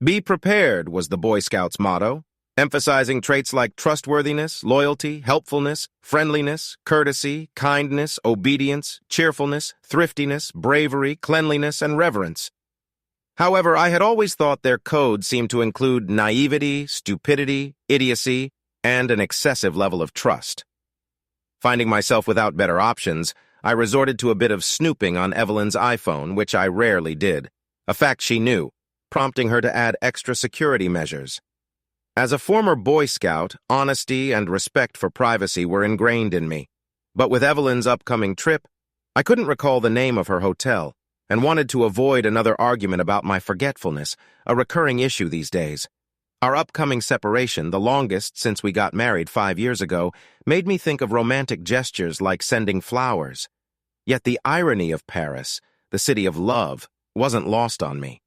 Be prepared was the Boy Scouts' motto, emphasizing traits like trustworthiness, loyalty, helpfulness, friendliness, courtesy, kindness, obedience, cheerfulness, thriftiness, bravery, cleanliness, and reverence. However, I had always thought their code seemed to include naivety, stupidity, idiocy, and an excessive level of trust. Finding myself without better options, I resorted to a bit of snooping on Evelyn's iPhone, which I rarely did, a fact she knew, prompting her to add extra security measures. As a former Boy Scout, honesty and respect for privacy were ingrained in me. But with Evelyn's upcoming trip, I couldn't recall the name of her hotel and wanted to avoid another argument about my forgetfulness, a recurring issue these days. Our upcoming separation, the longest since we got married 5 years ago, made me think of romantic gestures like sending flowers. Yet the irony of Paris, the city of love, wasn't lost on me.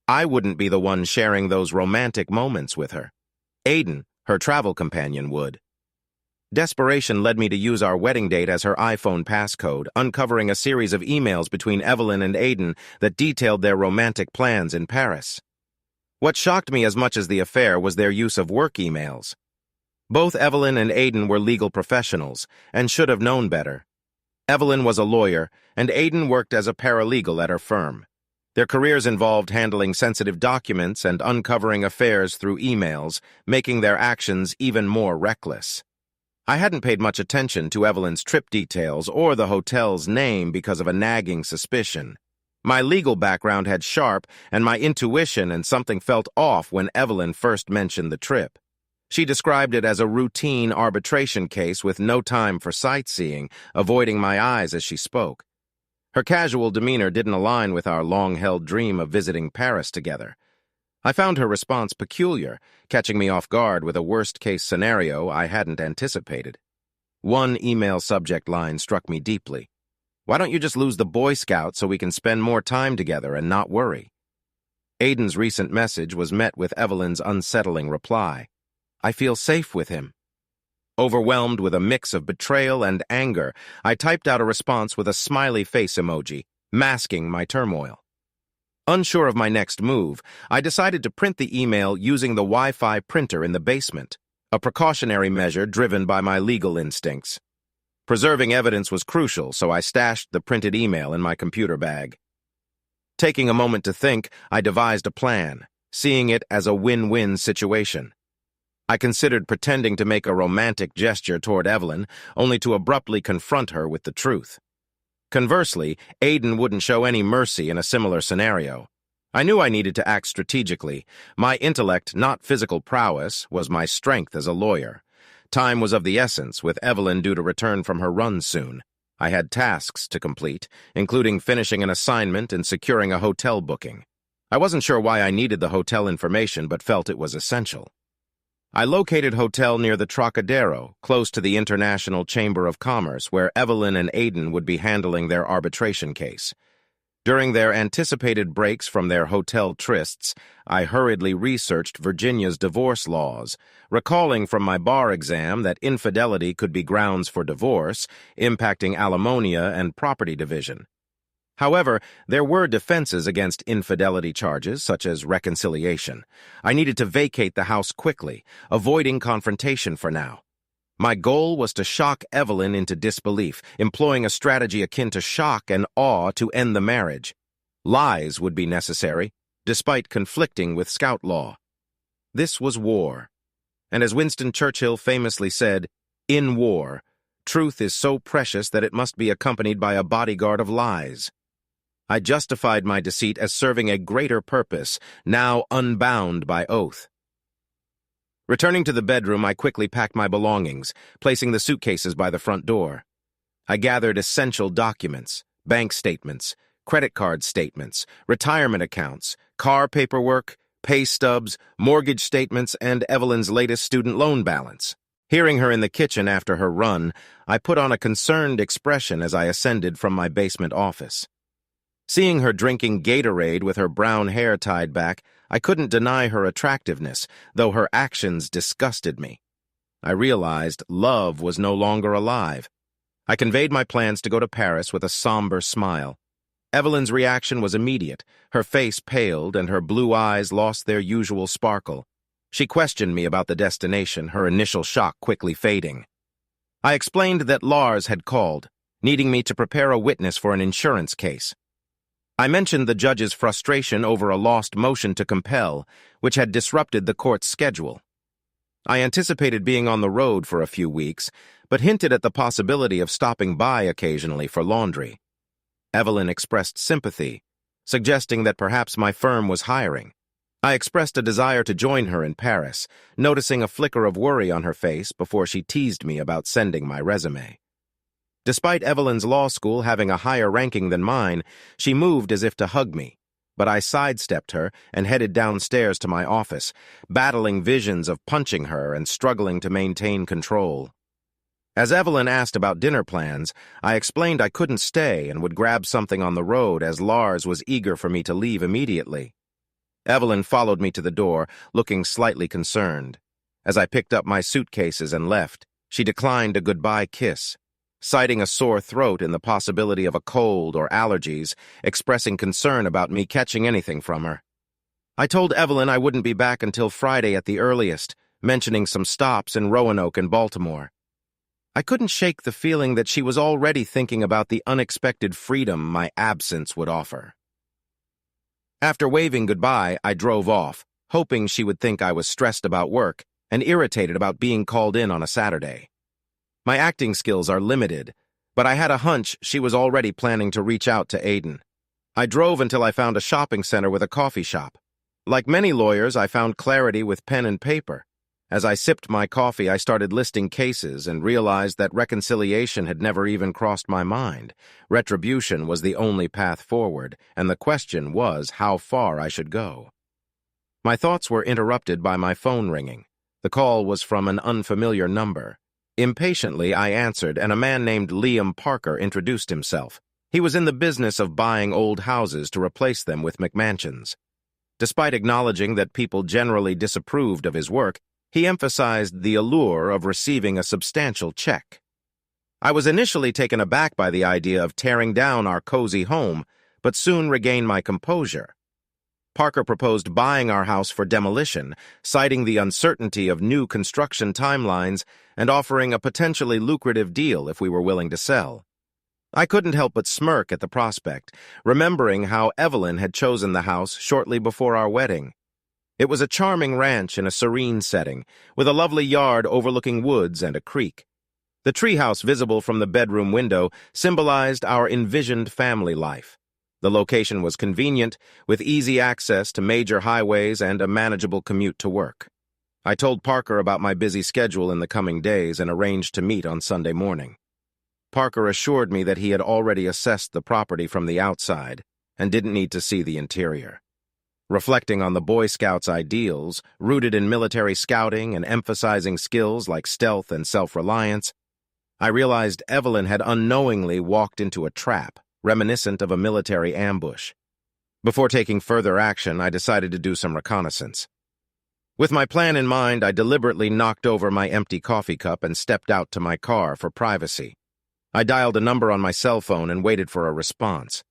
I wouldn't be the one sharing those romantic moments with her. Aiden, her travel companion, would. Desperation led me to use our wedding date as her iPhone passcode, uncovering a series of emails between Evelyn and Aiden that detailed their romantic plans in Paris. What shocked me as much as the affair was their use of work emails. Both Evelyn and Aiden were legal professionals and should have known better. Evelyn was a lawyer, and Aiden worked as a paralegal at her firm. Their careers involved handling sensitive documents and uncovering affairs through emails, making their actions even more reckless. I hadn't paid much attention to Evelyn's trip details or the hotel's name because of a nagging suspicion. My legal background had sharp, and my intuition and something felt off when Evelyn first mentioned the trip. She described it as a routine arbitration case with no time for sightseeing, avoiding my eyes as she spoke. Her casual demeanor didn't align with our long-held dream of visiting Paris together. I found her response peculiar, catching me off guard with a worst-case scenario I hadn't anticipated. One email subject line struck me deeply. "Why don't you just lose the Boy Scout so we can spend more time together and not worry?" Aiden's recent message was met with Evelyn's unsettling reply. "I feel safe with him." Overwhelmed with a mix of betrayal and anger, I typed out a response with a smiley face emoji, masking my turmoil. Unsure of my next move, I decided to print the email using the Wi-Fi printer in the basement, a precautionary measure driven by my legal instincts. Preserving evidence was crucial, so I stashed the printed email in my computer bag. Taking a moment to think, I devised a plan, seeing it as a win-win situation. I considered pretending to make a romantic gesture toward Evelyn, only to abruptly confront her with the truth. Conversely, Aiden wouldn't show any mercy in a similar scenario. I knew I needed to act strategically. My intellect, not physical prowess, was my strength as a lawyer. Time was of the essence, with Evelyn due to return from her run soon. I had tasks to complete, including finishing an assignment and securing a hotel booking. I wasn't sure why I needed the hotel information, but felt it was essential. I located a hotel near the Trocadero, close to the International Chamber of Commerce, where Evelyn and Aiden would be handling their arbitration case. During their anticipated breaks from their hotel trysts, I hurriedly researched Virginia's divorce laws, recalling from my bar exam that infidelity could be grounds for divorce, impacting alimony and property division. However, there were defenses against infidelity charges, such as reconciliation. I needed to vacate the house quickly, avoiding confrontation for now. My goal was to shock Evelyn into disbelief, employing a strategy akin to shock and awe to end the marriage. Lies would be necessary, despite conflicting with Scout law. This was war. And as Winston Churchill famously said, "In war, truth is so precious that it must be accompanied by a bodyguard of lies." I justified my deceit as serving a greater purpose, now unbound by oath. Returning to the bedroom, I quickly packed my belongings, placing the suitcases by the front door. I gathered essential documents, bank statements, credit card statements, retirement accounts, car paperwork, pay stubs, mortgage statements, and Evelyn's latest student loan balance. Hearing her in the kitchen after her run, I put on a concerned expression as I ascended from my basement office. Seeing her drinking Gatorade with her brown hair tied back, I couldn't deny her attractiveness, though her actions disgusted me. I realized love was no longer alive. I conveyed my plans to go to Paris with a somber smile. Evelyn's reaction was immediate. Her face paled and her blue eyes lost their usual sparkle. She questioned me about the destination, her initial shock quickly fading. I explained that Lars had called, needing me to prepare a witness for an insurance case. I mentioned the judge's frustration over a lost motion to compel, which had disrupted the court's schedule. I anticipated being on the road for a few weeks, but hinted at the possibility of stopping by occasionally for laundry. Evelyn expressed sympathy, suggesting that perhaps my firm was hiring. I expressed a desire to join her in Paris, noticing a flicker of worry on her face before she teased me about sending my resume. Despite Evelyn's law school having a higher ranking than mine, she moved as if to hug me, but I sidestepped her and headed downstairs to my office, battling visions of punching her and struggling to maintain control. As Evelyn asked about dinner plans, I explained I couldn't stay and would grab something on the road as Lars was eager for me to leave immediately. Evelyn followed me to the door, looking slightly concerned. As I picked up my suitcases and left, she declined a goodbye kiss, citing a sore throat and the possibility of a cold or allergies, expressing concern about me catching anything from her. I told Evelyn I wouldn't be back until Friday at the earliest, mentioning some stops in Roanoke and Baltimore. I couldn't shake the feeling that she was already thinking about the unexpected freedom my absence would offer. After waving goodbye, I drove off, hoping she would think I was stressed about work and irritated about being called in on a Saturday. My acting skills are limited, but I had a hunch she was already planning to reach out to Aiden. I drove until I found a shopping center with a coffee shop. Like many lawyers, I found clarity with pen and paper. As I sipped my coffee, I started listing cases and realized that reconciliation had never even crossed my mind. Retribution was the only path forward, and the question was how far I should go. My thoughts were interrupted by my phone ringing. The call was from an unfamiliar number. Impatiently, I answered, and a man named Liam Parker introduced himself. He was in the business of buying old houses to replace them with McMansions. Despite acknowledging that people generally disapproved of his work, he emphasized the allure of receiving a substantial check. I was initially taken aback by the idea of tearing down our cozy home, but soon regained my composure. Parker proposed buying our house for demolition, citing the uncertainty of new construction timelines and offering a potentially lucrative deal if we were willing to sell. I couldn't help but smirk at the prospect, remembering how Evelyn had chosen the house shortly before our wedding. It was a charming ranch in a serene setting, with a lovely yard overlooking woods and a creek. The treehouse visible from the bedroom window symbolized our envisioned family life. The location was convenient, with easy access to major highways and a manageable commute to work. I told Parker about my busy schedule in the coming days and arranged to meet on Sunday morning. Parker assured me that he had already assessed the property from the outside and didn't need to see the interior. Reflecting on the Boy Scouts' ideals, rooted in military scouting and emphasizing skills like stealth and self-reliance, I realized Evelyn had unknowingly walked into a trap, reminiscent of a military ambush. Before taking further action, I decided to do some reconnaissance. With my plan in mind, I deliberately knocked over my empty coffee cup and stepped out to my car for privacy. I dialed a number on my cell phone and waited for a response.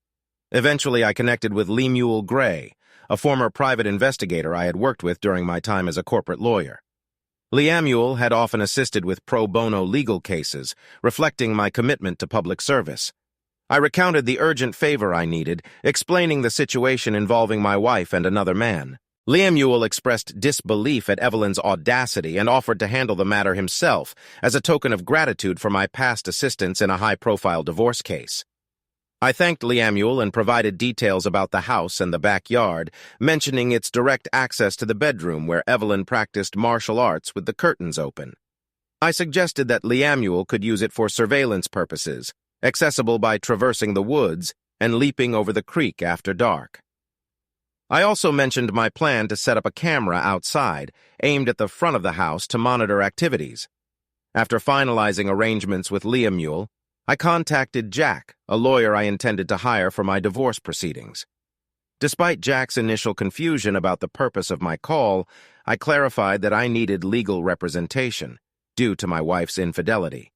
Eventually, I connected with Lemuel Gray, a former private investigator I had worked with during my time as a corporate lawyer. Lemuel had often assisted with pro bono legal cases, reflecting my commitment to public service. I recounted the urgent favor I needed, explaining the situation involving my wife and another man. Lemuel expressed disbelief at Evelyn's audacity and offered to handle the matter himself as a token of gratitude for my past assistance in a high-profile divorce case. I thanked Lemuel and provided details about the house and the backyard, mentioning its direct access to the bedroom where Evelyn practiced martial arts with the curtains open. I suggested that Lemuel could use it for surveillance purposes, accessible by traversing the woods and leaping over the creek after dark. I also mentioned my plan to set up a camera outside, aimed at the front of the house to monitor activities. After finalizing arrangements with Lemuel, I contacted Jack, a lawyer I intended to hire for my divorce proceedings. Despite Jack's initial confusion about the purpose of my call, I clarified that I needed legal representation, due to my wife's infidelity.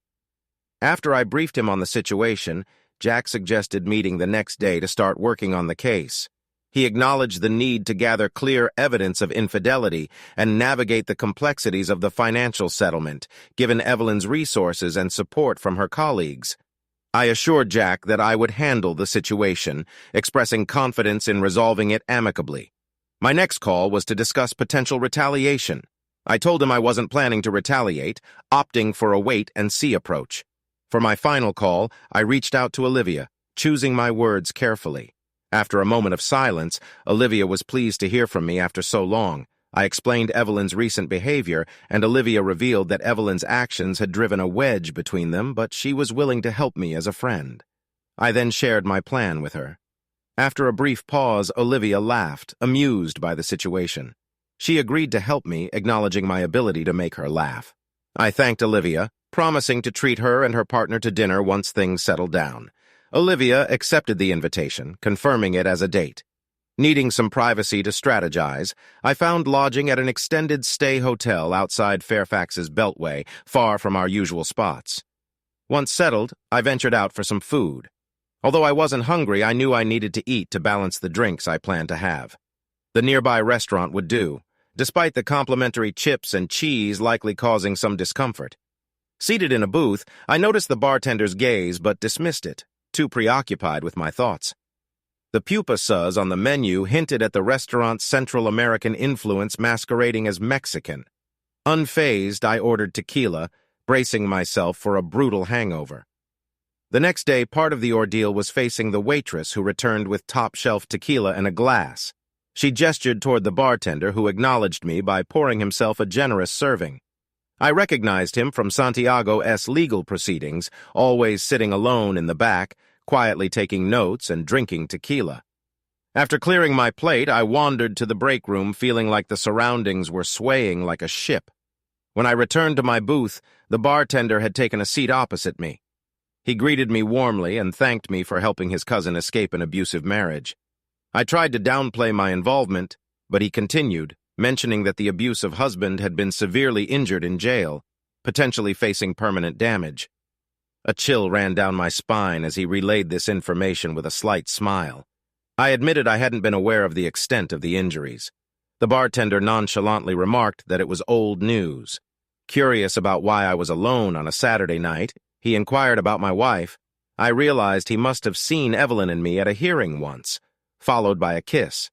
After I briefed him on the situation, Jack suggested meeting the next day to start working on the case. He acknowledged the need to gather clear evidence of infidelity and navigate the complexities of the financial settlement, given Evelyn's resources and support from her colleagues. I assured Jack that I would handle the situation, expressing confidence in resolving it amicably. My next call was to discuss potential retaliation. I told him I wasn't planning to retaliate, opting for a wait-and-see approach. For my final call, I reached out to Olivia, choosing my words carefully. After a moment of silence, Olivia was pleased to hear from me after so long. I explained Evelyn's recent behavior, and Olivia revealed that Evelyn's actions had driven a wedge between them, but she was willing to help me as a friend. I then shared my plan with her. After a brief pause, Olivia laughed, amused by the situation. She agreed to help me, acknowledging my ability to make her laugh. I thanked Olivia, promising to treat her and her partner to dinner once things settled down. Olivia accepted the invitation, confirming it as a date. Needing some privacy to strategize, I found lodging at an extended stay hotel outside Fairfax's Beltway, far from our usual spots. Once settled, I ventured out for some food. Although I wasn't hungry, I knew I needed to eat to balance the drinks I planned to have. The nearby restaurant would do, despite the complimentary chips and cheese likely causing some discomfort. Seated in a booth, I noticed the bartender's gaze but dismissed it, too preoccupied with my thoughts. The pupa suz on the menu hinted at the restaurant's Central American influence masquerading as Mexican. Unfazed, I ordered tequila, bracing myself for a brutal hangover. The next day, part of the ordeal was facing the waitress who returned with top-shelf tequila and a glass. She gestured toward the bartender, who acknowledged me by pouring himself a generous serving. I recognized him from Santiago's legal proceedings, always sitting alone in the back, quietly taking notes and drinking tequila. After clearing my plate, I wandered to the break room, feeling like the surroundings were swaying like a ship. When I returned to my booth, the bartender had taken a seat opposite me. He greeted me warmly and thanked me for helping his cousin escape an abusive marriage. I tried to downplay my involvement, but he continued, mentioning that the abusive husband had been severely injured in jail, potentially facing permanent damage. A chill ran down my spine as he relayed this information with a slight smile. I admitted I hadn't been aware of the extent of the injuries. The bartender nonchalantly remarked that it was old news. Curious about why I was alone on a Saturday night, he inquired about my wife. I realized he must have seen Evelyn and me at a hearing once, followed by a kiss.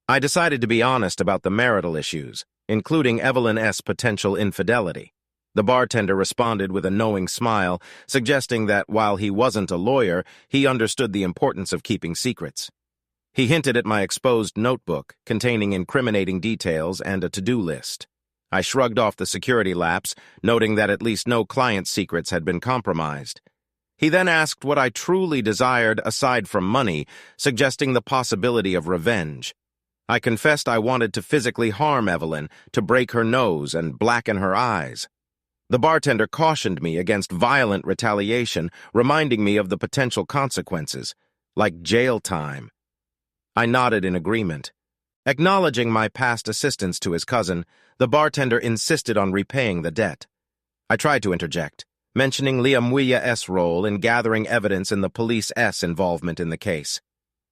I decided to be honest about the marital issues, including Evelyn's potential infidelity. The bartender responded with a knowing smile, suggesting that while he wasn't a lawyer, he understood the importance of keeping secrets. He hinted at my exposed notebook, containing incriminating details and a to-do list. I shrugged off the security lapse, noting that at least no client secrets had been compromised. He then asked what I truly desired aside from money, suggesting the possibility of revenge. I confessed I wanted to physically harm Evelyn, to break her nose and blacken her eyes. The bartender cautioned me against violent retaliation, reminding me of the potential consequences, like jail time. I nodded in agreement. Acknowledging my past assistance to his cousin, the bartender insisted on repaying the debt. I tried to interject, mentioning Liamuya's role in gathering evidence in the police's involvement in the case.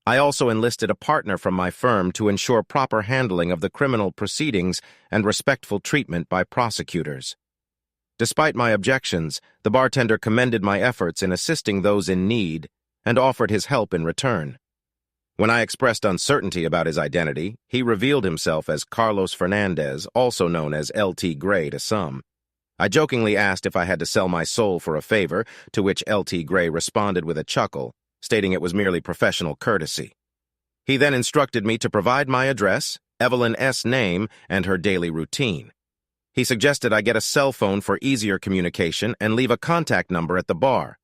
I also enlisted a partner from my firm to ensure proper handling of the criminal proceedings and respectful treatment by prosecutors. Despite my objections, the bartender commended my efforts in assisting those in need and offered his help in return. When I expressed uncertainty about his identity, he revealed himself as Carlos Fernandez, also known as L.T. Gray to some. I jokingly asked if I had to sell my soul for a favor, to which L.T. Gray responded with a chuckle, stating it was merely professional courtesy. He then instructed me to provide my address, Evelyn's name, and her daily routine. He suggested I get a cell phone for easier communication and leave a contact number at the bar.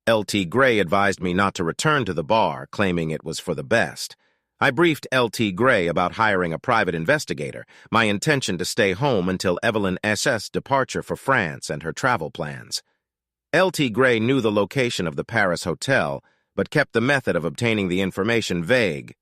L.T. Gray advised me not to return to the bar, claiming it was for the best. I briefed L.T. Gray about hiring a private investigator, my intention to stay home until Evelyn's departure for France and her travel plans. L.T. Gray knew the location of the Paris hotel, but kept the method of obtaining the information vague.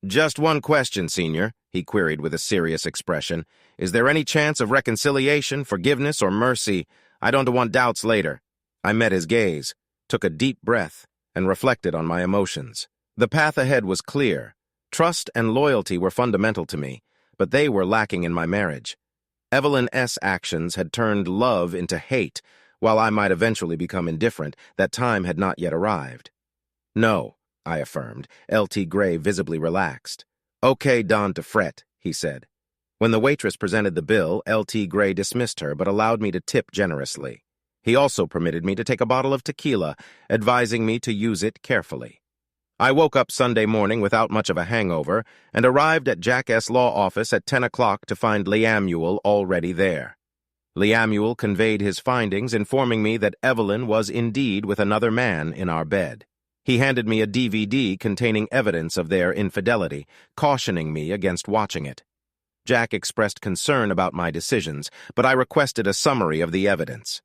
"Just one question, Senior," he queried with a serious expression. "Is there any chance of reconciliation, forgiveness, or mercy? I don't want doubts later." I met his gaze, took a deep breath, and reflected on my emotions. The path ahead was clear. Trust and loyalty were fundamental to me, but they were lacking in my marriage. Evelyn S.'s actions had turned love into hate. While I might eventually become indifferent, that time had not yet arrived. "No," I affirmed. L.T. Gray visibly relaxed. "Okay, Don to fret," he said. When the waitress presented the bill, L.T. Gray dismissed her but allowed me to tip generously. He also permitted me to take a bottle of tequila, advising me to use it carefully. I woke up Sunday morning without much of a hangover and arrived at Jack S. Law office at 10 o'clock to find Leamuel already there. Leamuel conveyed his findings, informing me that Evelyn was indeed with another man in our bed. He handed me a DVD containing evidence of their infidelity, cautioning me against watching it. Jack expressed concern about my decisions, but I requested a summary of the evidence.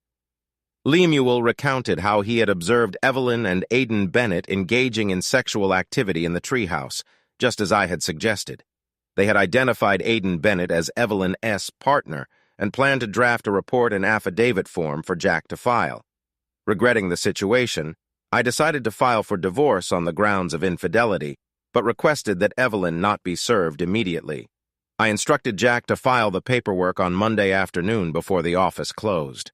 Leamuel recounted how he had observed Evelyn and Aiden Bennett engaging in sexual activity in the treehouse, just as I had suggested. They had identified Aiden Bennett as Evelyn S.'s partner and planned to draft a report and affidavit form for Jack to file. Regretting the situation, I decided to file for divorce on the grounds of infidelity, but requested that Evelyn not be served immediately. I instructed Jack to file the paperwork on Monday afternoon before the office closed.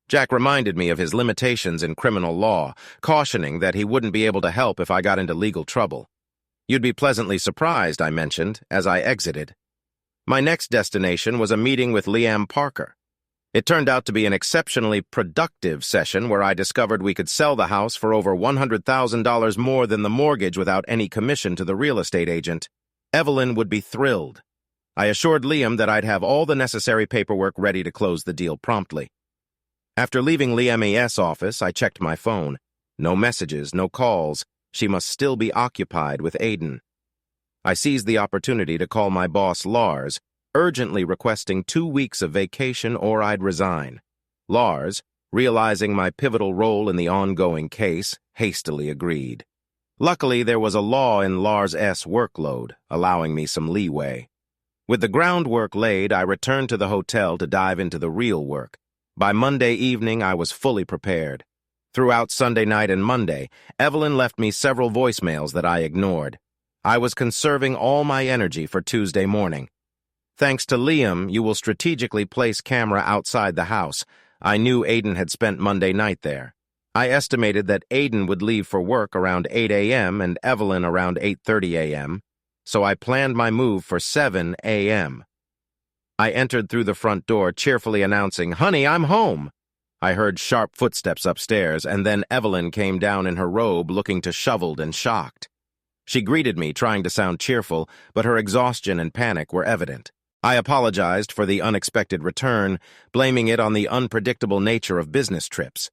Jack reminded me of his limitations in criminal law, cautioning that he wouldn't be able to help if I got into legal trouble. "You'd be pleasantly surprised," I mentioned, as I exited. My next destination was a meeting with Liam Parker. It turned out to be an exceptionally productive session where I discovered we could sell the house for over $100,000 more than the mortgage without any commission to the real estate agent. Evelyn would be thrilled. I assured Liam that I'd have all the necessary paperwork ready to close the deal promptly. After leaving Liam's office, I checked my phone. No messages, no calls. She must still be occupied with Aiden. I seized the opportunity to call my boss, Lars, urgently requesting 2 weeks of vacation or I'd resign. Lars, realizing my pivotal role in the ongoing case, hastily agreed. Luckily, there was a law in Lars' workload, allowing me some leeway. With the groundwork laid, I returned to the hotel to dive into the real work. By Monday evening, I was fully prepared. Throughout Sunday night and Monday, Evelyn left me several voicemails that I ignored. I was conserving all my energy for Tuesday morning. Thanks to Liam, you will strategically place camera outside the house. I knew Aiden had spent Monday night there. I estimated that Aiden would leave for work around 8 a.m. and Evelyn around 8:30 a.m., so I planned my move for 7 a.m. I entered through the front door, cheerfully announcing, "Honey, I'm home." I heard sharp footsteps upstairs, and then Evelyn came down in her robe, looking disheveled and shocked. She greeted me, trying to sound cheerful, but her exhaustion and panic were evident. I apologized for the unexpected return, blaming it on the unpredictable nature of business trips.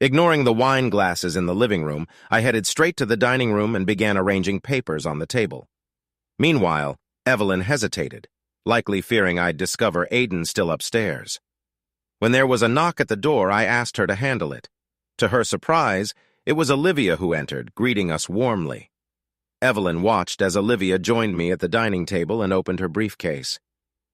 Ignoring the wine glasses in the living room, I headed straight to the dining room and began arranging papers on the table. Meanwhile, Evelyn hesitated, likely fearing I'd discover Aiden still upstairs. When there was a knock at the door, I asked her to handle it. To her surprise, it was Olivia who entered, greeting us warmly. Evelyn watched as Olivia joined me at the dining table and opened her briefcase.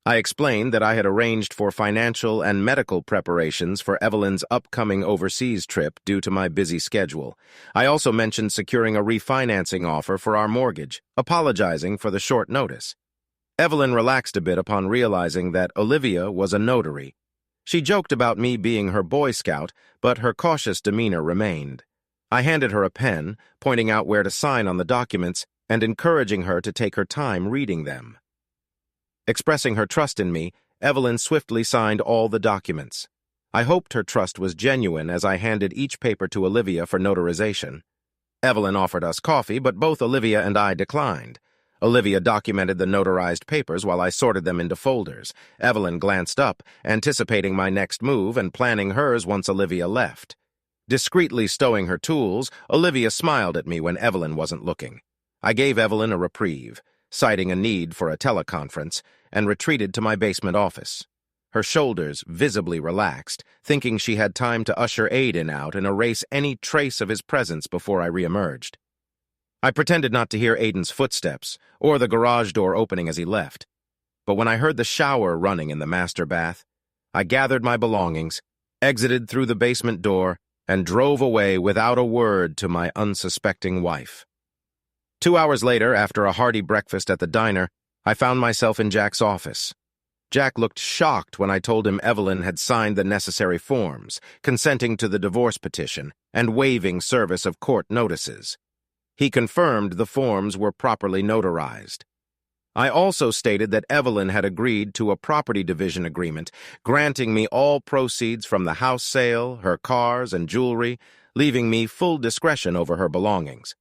I explained that I had arranged for financial and medical preparations for Evelyn's upcoming overseas trip due to my busy schedule. I also mentioned securing a refinancing offer for our mortgage, apologizing for the short notice. Evelyn relaxed a bit upon realizing that Olivia was a notary. She joked about me being her Boy Scout, but her cautious demeanor remained. I handed her a pen, pointing out where to sign on the documents and encouraging her to take her time reading them. Expressing her trust in me, Evelyn swiftly signed all the documents. I hoped her trust was genuine as I handed each paper to Olivia for notarization. Evelyn offered us coffee, but both Olivia and I declined. Olivia documented the notarized papers while I sorted them into folders. Evelyn glanced up, anticipating my next move and planning hers once Olivia left. Discreetly stowing her tools, Olivia smiled at me when Evelyn wasn't looking. I gave Evelyn a reprieve, citing a need for a teleconference, and retreated to my basement office. Her shoulders visibly relaxed, thinking she had time to usher Aiden out and erase any trace of his presence before I reemerged. I pretended not to hear Aiden's footsteps or the garage door opening as he left, but when I heard the shower running in the master bath, I gathered my belongings, exited through the basement door, and drove away without a word to my unsuspecting wife. 2 hours later, after a hearty breakfast at the diner, I found myself in Jack's office. Jack looked shocked when I told him Evelyn had signed the necessary forms, consenting to the divorce petition and waiving service of court notices. He confirmed the forms were properly notarized. I also stated that Evelyn had agreed to a property division agreement, granting me all proceeds from the house sale, her cars, and jewelry, leaving me full discretion over her belongings.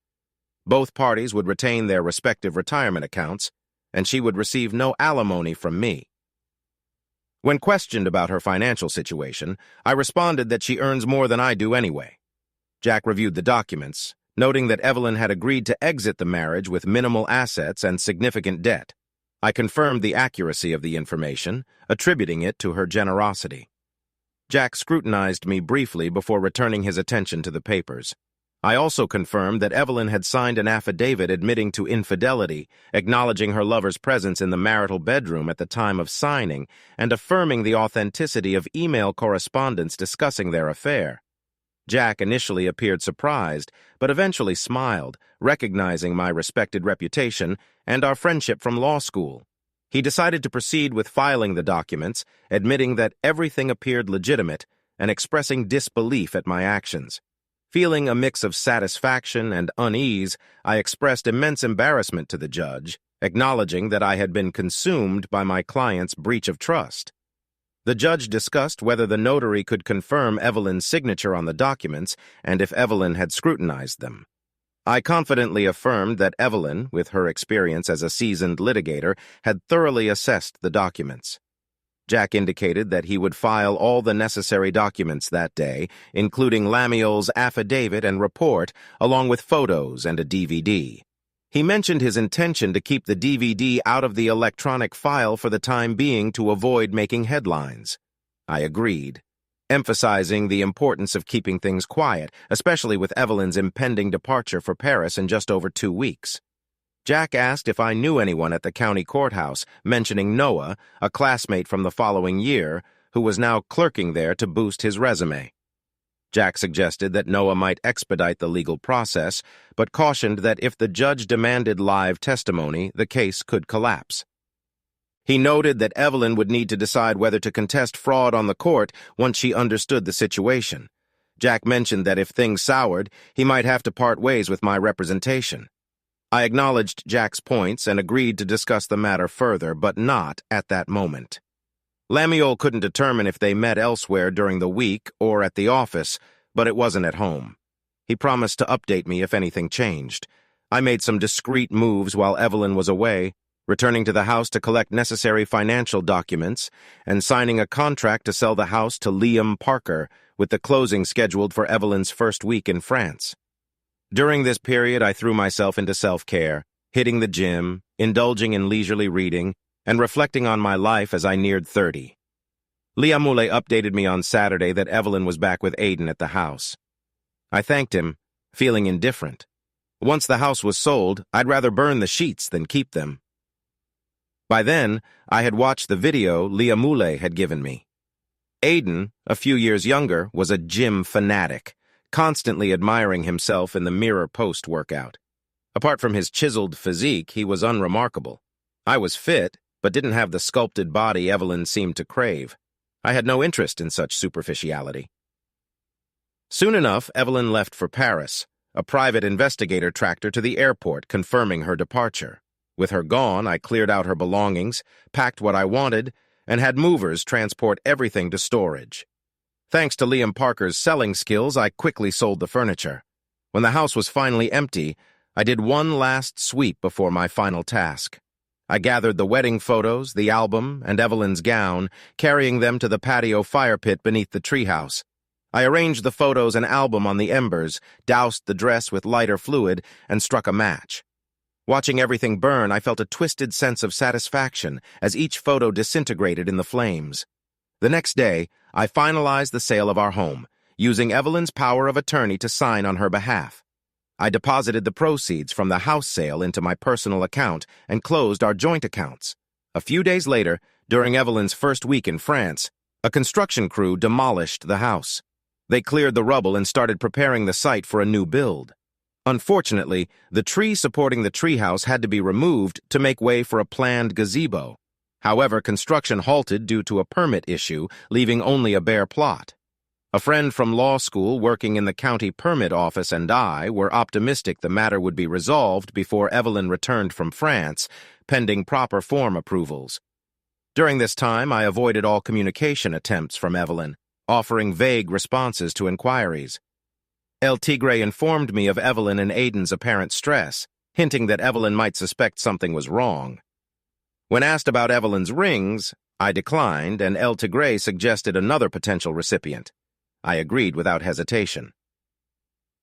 Both parties would retain their respective retirement accounts, and she would receive no alimony from me. When questioned about her financial situation, I responded that she earns more than I do anyway. Jack reviewed the documents, noting that Evelyn had agreed to exit the marriage with minimal assets and significant debt. I confirmed the accuracy of the information, attributing it to her generosity. Jack scrutinized me briefly before returning his attention to the papers. I also confirmed that Evelyn had signed an affidavit admitting to infidelity, acknowledging her lover's presence in the marital bedroom at the time of signing, and affirming the authenticity of email correspondence discussing their affair. Jack initially appeared surprised, but eventually smiled, recognizing my respected reputation and our friendship from law school. He decided to proceed with filing the documents, admitting that everything appeared legitimate and expressing disbelief at my actions. Feeling a mix of satisfaction and unease, I expressed immense embarrassment to the judge, acknowledging that I had been consumed by my client's breach of trust. The judge discussed whether the notary could confirm Evelyn's signature on the documents and if Evelyn had scrutinized them. I confidently affirmed that Evelyn, with her experience as a seasoned litigator, had thoroughly assessed the documents. Jack indicated that he would file all the necessary documents that day, including Lamiel's affidavit and report, along with photos and a DVD. He mentioned his intention to keep the DVD out of the electronic file for the time being to avoid making headlines. I agreed, emphasizing the importance of keeping things quiet, especially with Evelyn's impending departure for Paris in just over 2 weeks. Jack asked if I knew anyone at the county courthouse, mentioning Noah, a classmate from the following year, who was now clerking there to boost his resume. Jack suggested that Noah might expedite the legal process, but cautioned that if the judge demanded live testimony, the case could collapse. He noted that Evelyn would need to decide whether to contest fraud on the court once she understood the situation. Jack mentioned that if things soured, he might have to part ways with my representation. I acknowledged Jack's points and agreed to discuss the matter further, but not at that moment. Lamiel couldn't determine if they met elsewhere during the week or at the office, but it wasn't at home. He promised to update me if anything changed. I made some discreet moves while Evelyn was away, returning to the house to collect necessary financial documents and signing a contract to sell the house to Liam Parker, with the closing scheduled for Evelyn's first week in France. During this period, I threw myself into self-care, hitting the gym, indulging in leisurely reading, and reflecting on my life as I neared 30. Liamule updated me on Saturday that Evelyn was back with Aiden at the house. I thanked him, feeling indifferent. Once the house was sold, I'd rather burn the sheets than keep them. By then, I had watched the video Liamule had given me. Aiden, a few years younger, was a gym fanatic, constantly admiring himself in the mirror post-workout. Apart from his chiseled physique, he was unremarkable. I was fit, but didn't have the sculpted body Evelyn seemed to crave. I had no interest in such superficiality. Soon enough, Evelyn left for Paris. A private investigator tracked her to the airport, confirming her departure. With her gone, I cleared out her belongings, packed what I wanted, and had movers transport everything to storage. Thanks to Liam Parker's selling skills, I quickly sold the furniture. When the house was finally empty, I did one last sweep before my final task. I gathered the wedding photos, the album, and Evelyn's gown, carrying them to the patio fire pit beneath the treehouse. I arranged the photos and album on the embers, doused the dress with lighter fluid, and struck a match. Watching everything burn, I felt a twisted sense of satisfaction as each photo disintegrated in the flames. The next day, I finalized the sale of our home, using Evelyn's power of attorney to sign on her behalf. I deposited the proceeds from the house sale into my personal account and closed our joint accounts. A few days later, during Evelyn's first week in France, a construction crew demolished the house. They cleared the rubble and started preparing the site for a new build. Unfortunately, the tree supporting the treehouse had to be removed to make way for a planned gazebo. However, construction halted due to a permit issue, leaving only a bare plot. A friend from law school working in the county permit office and I were optimistic the matter would be resolved before Evelyn returned from France, pending proper form approvals. During this time, I avoided all communication attempts from Evelyn, offering vague responses to inquiries. El Tigre informed me of Evelyn and Aiden's apparent stress, hinting that Evelyn might suspect something was wrong. When asked about Evelyn's rings, I declined, and El Tigre suggested another potential recipient. I agreed without hesitation.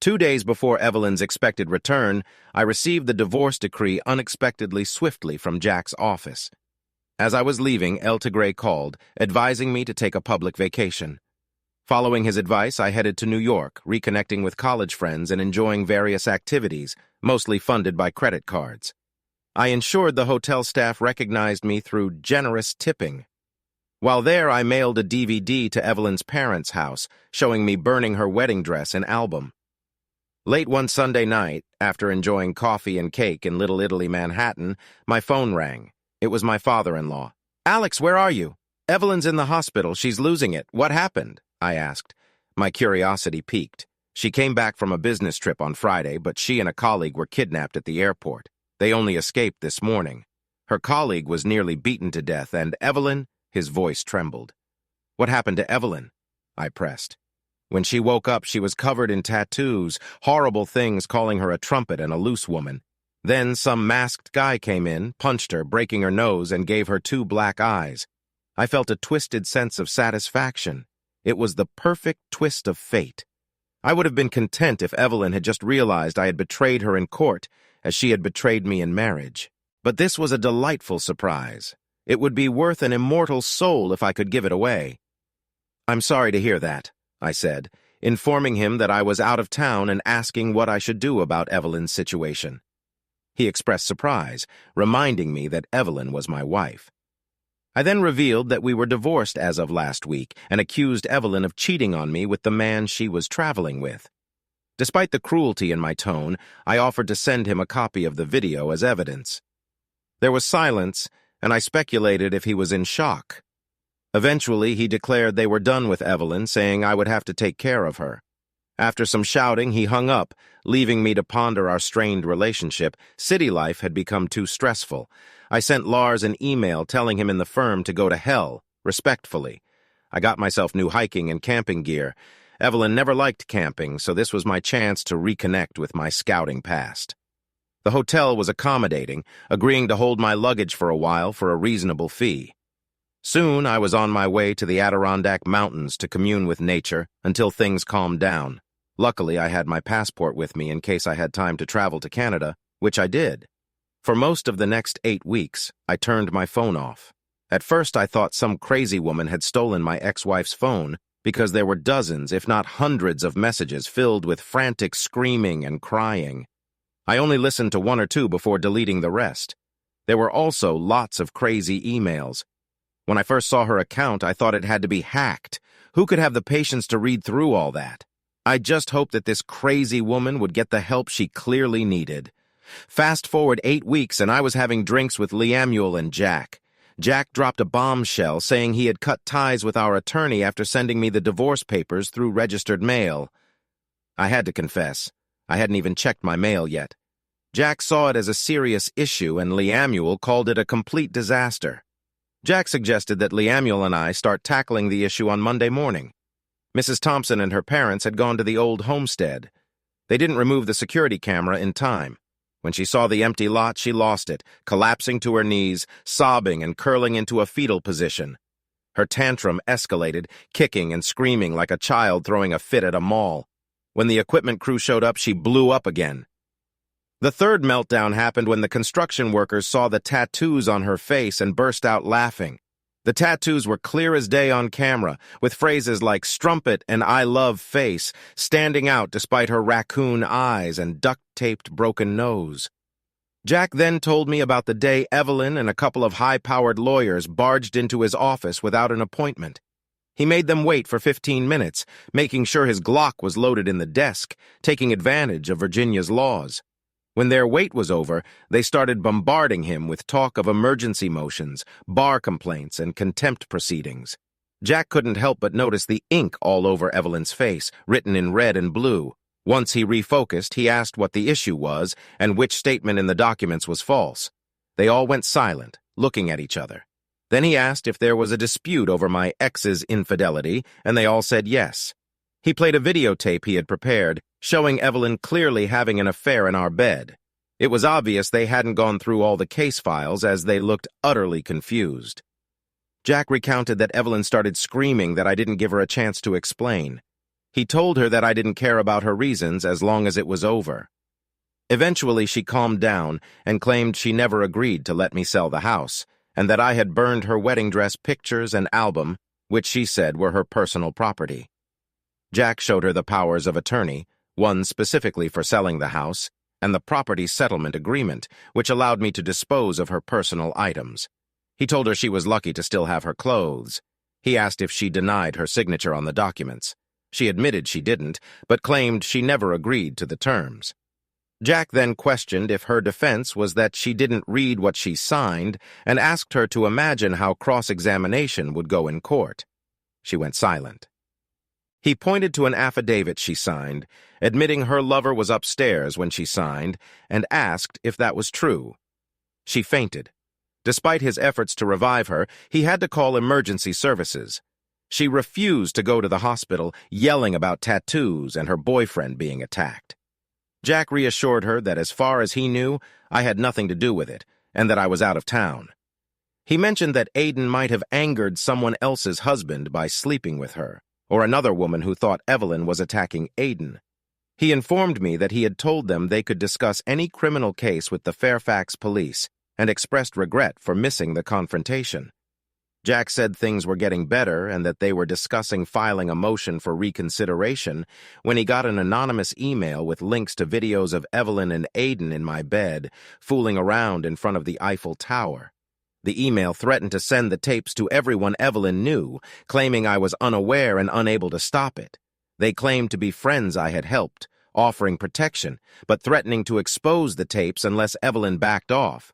2 days before Evelyn's expected return, I received the divorce decree unexpectedly swiftly from Jack's office. As I was leaving, El Tigre called, advising me to take a public vacation. Following his advice, I headed to New York, reconnecting with college friends and enjoying various activities, mostly funded by credit cards. I ensured the hotel staff recognized me through generous tipping. While there, I mailed a DVD to Evelyn's parents' house, showing me burning her wedding dress and album. Late one Sunday night, after enjoying coffee and cake in Little Italy, Manhattan, my phone rang. It was my father-in-law. "Alex, where are you?" "Evelyn's in the hospital. She's losing it. What happened?" I asked. My curiosity piqued. She came back from a business trip on Friday, but she and a colleague were kidnapped at the airport. They only escaped this morning. Her colleague was nearly beaten to death, and Evelyn, his voice trembled. "What happened to Evelyn?" I pressed. When she woke up, she was covered in tattoos, horrible things calling her a trumpet and a loose woman. Then some masked guy came in, punched her, breaking her nose, and gave her 2 black eyes. I felt a twisted sense of satisfaction. It was the perfect twist of fate. I would have been content if Evelyn had just realized I had betrayed her in court, as she had betrayed me in marriage. But this was a delightful surprise. It would be worth an immortal soul if I could give it away. "I'm sorry to hear that," I said, informing him that I was out of town and asking what I should do about Evelyn's situation. He expressed surprise, reminding me that Evelyn was my wife. I then revealed that we were divorced as of last week and accused Evelyn of cheating on me with the man she was traveling with. Despite the cruelty in my tone, I offered to send him a copy of the video as evidence. There was silence, and I speculated if he was in shock. Eventually, he declared they were done with Evelyn, saying I would have to take care of her. After some shouting, he hung up, leaving me to ponder our strained relationship. City life had become too stressful. I sent Lars an email telling him in the firm to go to hell, respectfully. I got myself new hiking and camping gear. Evelyn never liked camping, so this was my chance to reconnect with my scouting past. The hotel was accommodating, agreeing to hold my luggage for a while for a reasonable fee. Soon I was on my way to the Adirondack Mountains to commune with nature until things calmed down. Luckily, I had my passport with me in case I had time to travel to Canada, which I did. For most of the next 8 weeks, I turned my phone off. At first, I thought some crazy woman had stolen my ex-wife's phone because there were dozens, if not hundreds, of messages filled with frantic screaming and crying. I only listened to 1 or 2 before deleting the rest. There were also lots of crazy emails. When I first saw her account, I thought it had to be hacked. Who could have the patience to read through all that? I just hoped that this crazy woman would get the help she clearly needed. Fast forward 8 weeks, and I was having drinks with Leamuel and Jack. Jack dropped a bombshell saying he had cut ties with our attorney after sending me the divorce papers through registered mail. I had to confess, I hadn't even checked my mail yet. Jack saw it as a serious issue, and Leamuel called it a complete disaster. Jack suggested that Leamuel and I start tackling the issue on Monday morning. Mrs. Thompson and her parents had gone to the old homestead. They didn't remove the security camera in time. When she saw the empty lot, she lost it, collapsing to her knees, sobbing and curling into a fetal position. Her tantrum escalated, kicking and screaming like a child throwing a fit at a mall. When the equipment crew showed up, she blew up again. The third meltdown happened when the construction workers saw the tattoos on her face and burst out laughing. The tattoos were clear as day on camera, with phrases like "strumpet" and "I love face" standing out despite her raccoon eyes and duct-taped broken nose. Jack then told me about the day Evelyn and a couple of high-powered lawyers barged into his office without an appointment. He made them wait for 15 minutes, making sure his Glock was loaded in the desk, taking advantage of Virginia's laws. When their wait was over, they started bombarding him with talk of emergency motions, bar complaints, and contempt proceedings. Jack couldn't help but notice the ink all over Evelyn's face, written in red and blue. Once he refocused, he asked what the issue was and which statement in the documents was false. They all went silent, looking at each other. Then he asked if there was a dispute over my ex's infidelity, and they all said yes. He played a videotape he had prepared, showing Evelyn clearly having an affair in our bed. It was obvious they hadn't gone through all the case files, as they looked utterly confused. Jack recounted that Evelyn started screaming that I didn't give her a chance to explain. He told her that I didn't care about her reasons as long as it was over. Eventually, she calmed down and claimed she never agreed to let me sell the house, and that I had burned her wedding dress pictures and album, which she said were her personal property. Jack showed her the powers of attorney, one specifically for selling the house, and the property settlement agreement, which allowed me to dispose of her personal items. He told her she was lucky to still have her clothes. He asked if she denied her signature on the documents. She admitted she didn't, but claimed she never agreed to the terms. Jack then questioned if her defense was that she didn't read what she signed and asked her to imagine how cross-examination would go in court. She went silent. He pointed to an affidavit she signed, admitting her lover was upstairs when she signed, and asked if that was true. She fainted. Despite his efforts to revive her, he had to call emergency services. She refused to go to the hospital, yelling about tattoos and her boyfriend being attacked. Jack reassured her that as far as he knew, I had nothing to do with it, and that I was out of town. He mentioned that Aiden might have angered someone else's husband by sleeping with her, or another woman who thought Evelyn was attacking Aiden. He informed me that he had told them they could discuss any criminal case with the Fairfax police, and expressed regret for missing the confrontation. Jack said things were getting better and that they were discussing filing a motion for reconsideration when he got an anonymous email with links to videos of Evelyn and Aiden in my bed, fooling around in front of the Eiffel Tower. The email threatened to send the tapes to everyone Evelyn knew, claiming I was unaware and unable to stop it. They claimed to be friends I had helped, offering protection, but threatening to expose the tapes unless Evelyn backed off.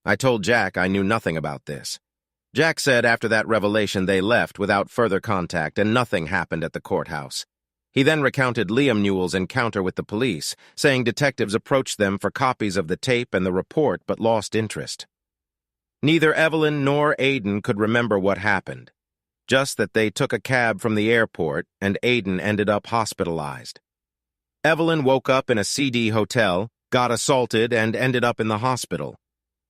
I told Jack I knew nothing about this. Jack said after that revelation they left without further contact and nothing happened at the courthouse. He then recounted Liam Newell's encounter with the police, saying detectives approached them for copies of the tape and the report but lost interest. Neither Evelyn nor Aiden could remember what happened, just that they took a cab from the airport and Aiden ended up hospitalized. Evelyn woke up in a CD hotel, got assaulted, and ended up in the hospital.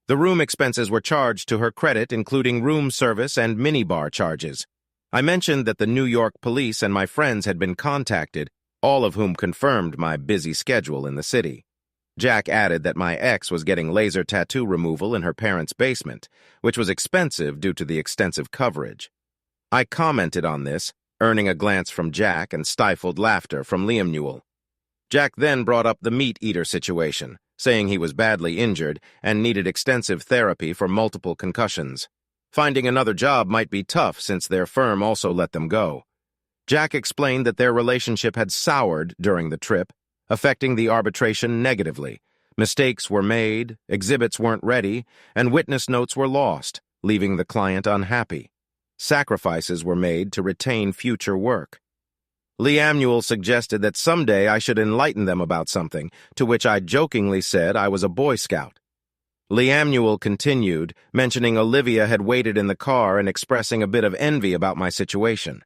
The room expenses were charged to her credit, including room service and minibar charges. I mentioned that the New York police and my friends had been contacted, all of whom confirmed my busy schedule in the city. Jack added that my ex was getting laser tattoo removal in her parents' basement, which was expensive due to the extensive coverage. I commented on this, earning a glance from Jack and stifled laughter from Liam Newell. Jack then brought up the meat eater situation, saying he was badly injured and needed extensive therapy for multiple concussions. Finding another job might be tough since their firm also let them go. Jack explained that their relationship had soured during the trip, affecting the arbitration negatively. Mistakes were made, exhibits weren't ready, and witness notes were lost, leaving the client unhappy. Sacrifices were made to retain future work. Liam Newell suggested that someday I should enlighten them about something, to which I jokingly said I was a Boy Scout. Liam Newell continued, mentioning Olivia had waited in the car and expressing a bit of envy about my situation.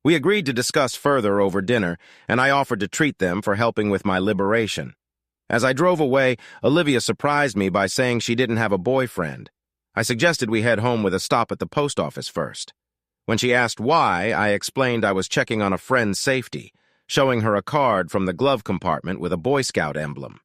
We agreed to discuss further over dinner, and I offered to treat them for helping with my liberation. As I drove away, Olivia surprised me by saying she didn't have a boyfriend. I suggested we head home with a stop at the post office first. When she asked why, I explained I was checking on a friend's safety, showing her a card from the glove compartment with a Boy Scout emblem.